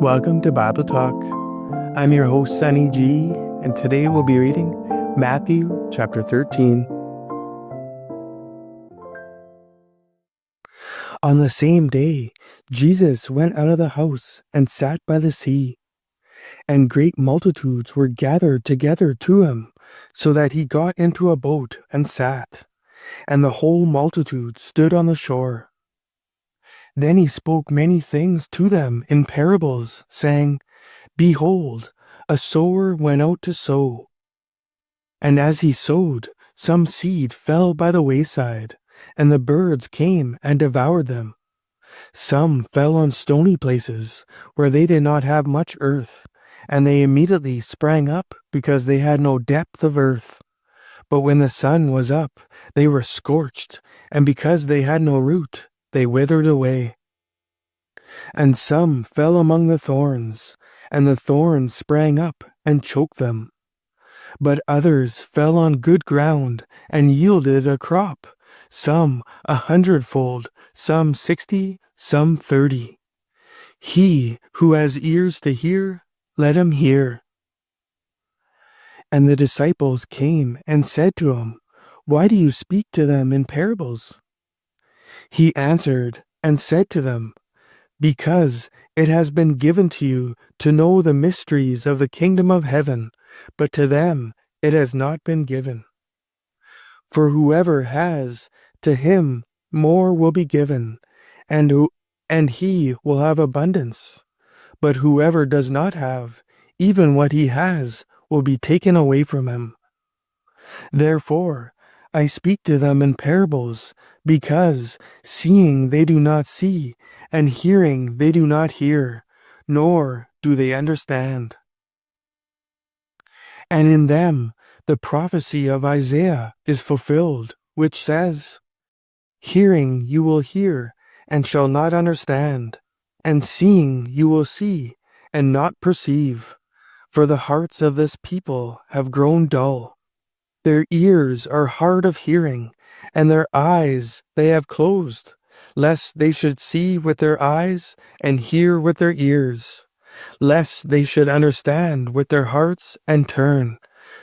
Welcome to Bible Talk. I'm your host, Sonny G, and today we'll be reading Matthew chapter 13. On the same day, Jesus went out of the house and sat by the sea, and great multitudes were gathered together to him, so that he got into a boat and sat, and the whole multitude stood on the shore. Then he spoke many things to them in parables, saying, Behold, a sower went out to sow. And as he sowed, some seed fell by the wayside, and the birds came and devoured them. Some fell on stony places, where they did not have much earth, and they immediately sprang up, because they had no depth of earth. But when the sun was up, they were scorched, and because they had no root, they withered away. And some fell among the thorns, and the thorns sprang up and choked them. But others fell on good ground and yielded a crop, some 100-fold, some 60, some 30. He who has ears to hear, let him hear. And the disciples came and said to him, Why do you speak to them in parables? He answered and said to them, Because it has been given to you to know the mysteries of the kingdom of heaven, but to them it has not been given. For whoever has, to him more will be given, and he will have abundance. But whoever does not have, even what he has will be taken away from him. Therefore I speak to them in parables, because seeing they do not see, and hearing they do not hear, nor do they understand. And in them the prophecy of Isaiah is fulfilled, which says, Hearing you will hear, and shall not understand, and seeing you will see, and not perceive, for the hearts of this people have grown dull. Their ears are hard of hearing, and their eyes they have closed, lest they should see with their eyes and hear with their ears, lest they should understand with their hearts and turn,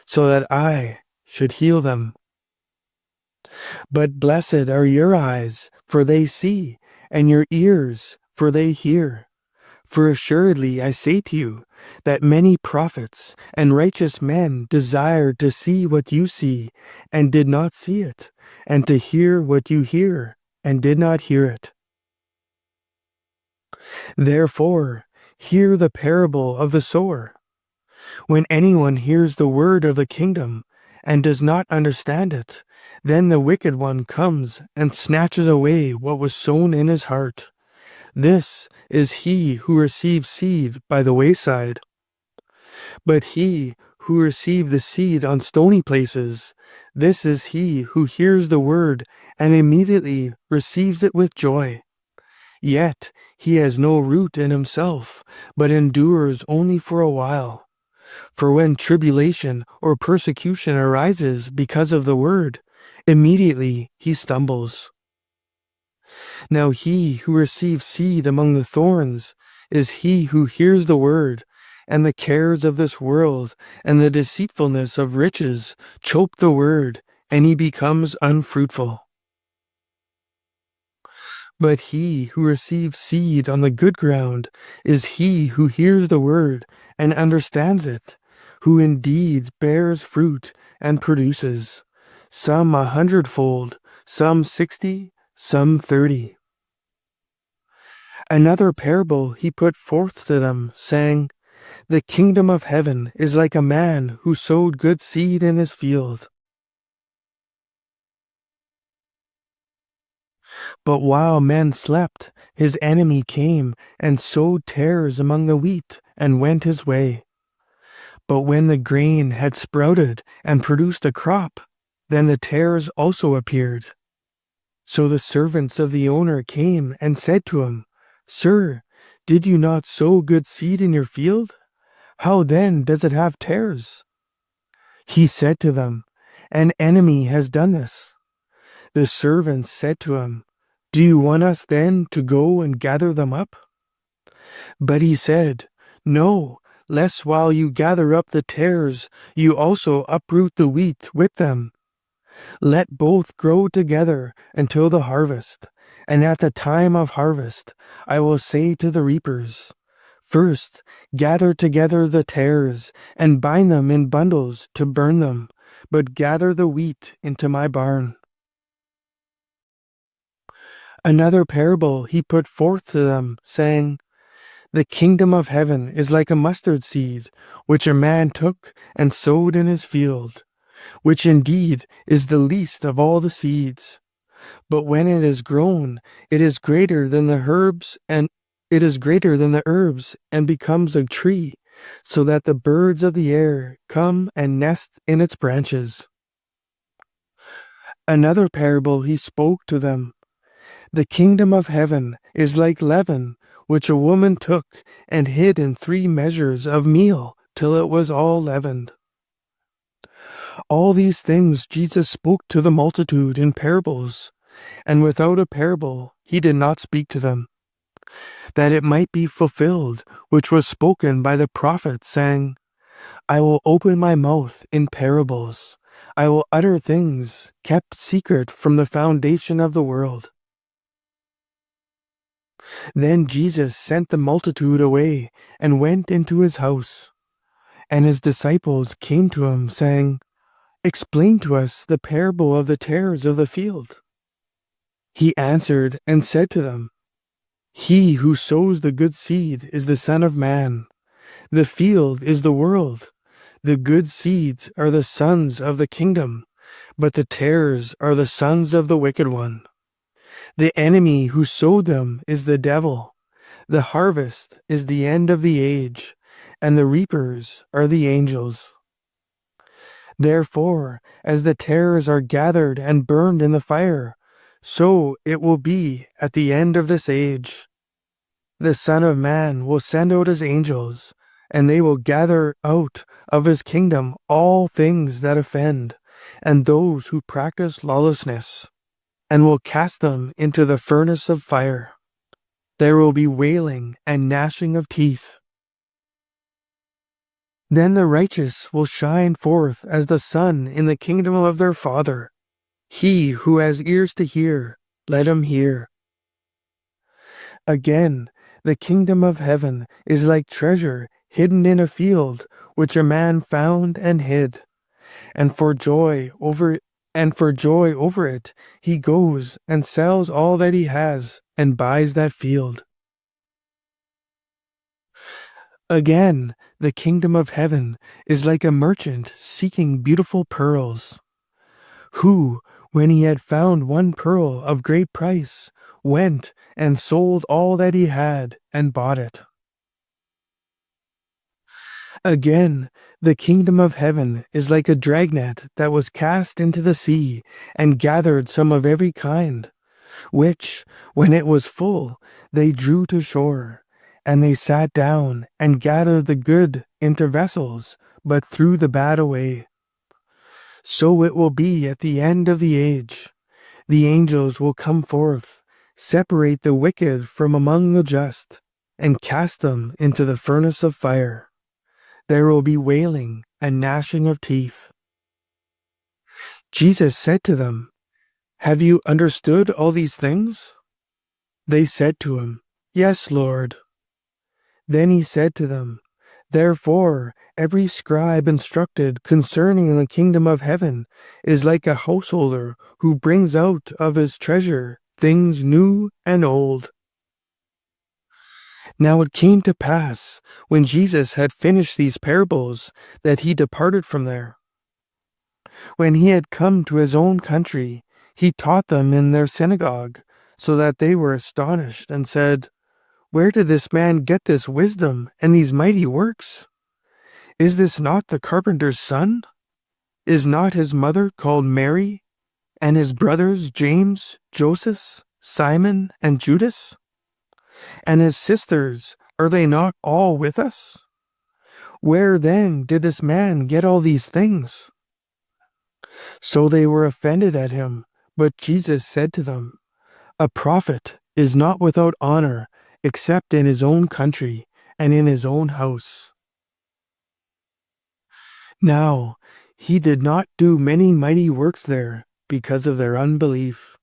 so that I should heal them. But blessed are your eyes, for they see, and your ears, for they hear. For assuredly I say to you, that many prophets and righteous men desired to see what you see, and did not see it, and to hear what you hear, and did not hear it. Therefore, hear the parable of the sower. When anyone hears the word of the kingdom, and does not understand it, then the wicked one comes and snatches away what was sown in his heart. This is he who receives seed by the wayside. But he who received the seed on stony places, this is he who hears the word and immediately receives it with joy. Yet he has no root in himself, but endures only for a while. For when tribulation or persecution arises because of the word, immediately he stumbles. Now he who receives seed among the thorns is he who hears the word, and the cares of this world and the deceitfulness of riches choke the word, and he becomes unfruitful. But he who receives seed on the good ground is he who hears the word and understands it, who indeed bears fruit and produces, some 100-fold, some 60, some 30. Another parable he put forth to them, saying, The kingdom of heaven is like a man who sowed good seed in his field. But while men slept, his enemy came and sowed tares among the wheat and went his way. But when the grain had sprouted and produced a crop, then the tares also appeared. So the servants of the owner came and said to him, Sir, did you not sow good seed in your field? How then does it have tares? He said to them, An enemy has done this. The servants said to him, Do you want us then to go and gather them up? But he said, No, lest while you gather up the tares, you also uproot the wheat with them. Let both grow together until the harvest. And at the time of harvest, I will say to the reapers, first, gather together the tares, and bind them in bundles to burn them, but gather the wheat into my barn. Another parable he put forth to them, saying, the kingdom of heaven is like a mustard seed, which a man took and sowed in his field, which indeed is the least of all the seeds. But when it is grown, it is greater than the herbs, and becomes a tree, so that the birds of the air come and nest in its branches. Another parable he spoke to them. The kingdom of heaven is like leaven, which a woman took and hid in 3 measures of meal till it was all leavened. All these things Jesus spoke to the multitude in parables, and without a parable he did not speak to them, that it might be fulfilled which was spoken by the prophet, saying, I will open my mouth in parables. I will utter things kept secret from the foundation of the world. Then Jesus sent the multitude away and went into his house. And his disciples came to him, saying, explain to us the parable of the tares of the field. He answered and said to them, he who sows the good seed is the Son of Man. The field is the world. The good seeds are the sons of the kingdom, but the tares are the sons of the wicked one. The enemy who sowed them is the devil. The harvest is the end of the age, and the reapers are the angels. Therefore, as the tares are gathered and burned in the fire, so it will be at the end of this age. The Son of Man will send out his angels, and they will gather out of his kingdom all things that offend, and those who practice lawlessness, and will cast them into the furnace of fire. There will be wailing and gnashing of teeth. Then the righteous will shine forth as the sun in the kingdom of their Father. He who has ears to hear, let him hear. Again, the kingdom of heaven is like treasure hidden in a field, which a man found and hid. And for joy over it, he goes and sells all that he has and buys that field. Again, the kingdom of heaven is like a merchant seeking beautiful pearls, who, when he had found one pearl of great price, went and sold all that he had and bought it. Again, the kingdom of heaven is like a dragnet that was cast into the sea and gathered some of every kind, which, when it was full, they drew to shore, and they sat down and gathered the good into vessels, but threw the bad away. So it will be at the end of the age. The angels will come forth, separate the wicked from among the just, and cast them into the furnace of fire. There will be wailing and gnashing of teeth. Jesus said to them, have you understood all these things? They said to him, yes, Lord. Then he said to them, therefore, every scribe instructed concerning the kingdom of heaven is like a householder who brings out of his treasure things new and old. Now it came to pass, when Jesus had finished these parables, that he departed from there. When he had come to his own country, he taught them in their synagogue, so that they were astonished, and said, where did this man get this wisdom and these mighty works? Is this not the carpenter's son? Is not his mother called Mary, and his brothers James, Joseph, Simon, and Judas? And his sisters, are they not all with us? Where then did this man get all these things? So they were offended at him, but Jesus said to them, a prophet is not without honor except in his own country and in his own house. Now, he did not do many mighty works there because of their unbelief.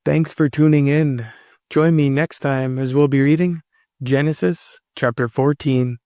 Thanks for tuning in. Join me next time as we'll be reading Genesis chapter 14.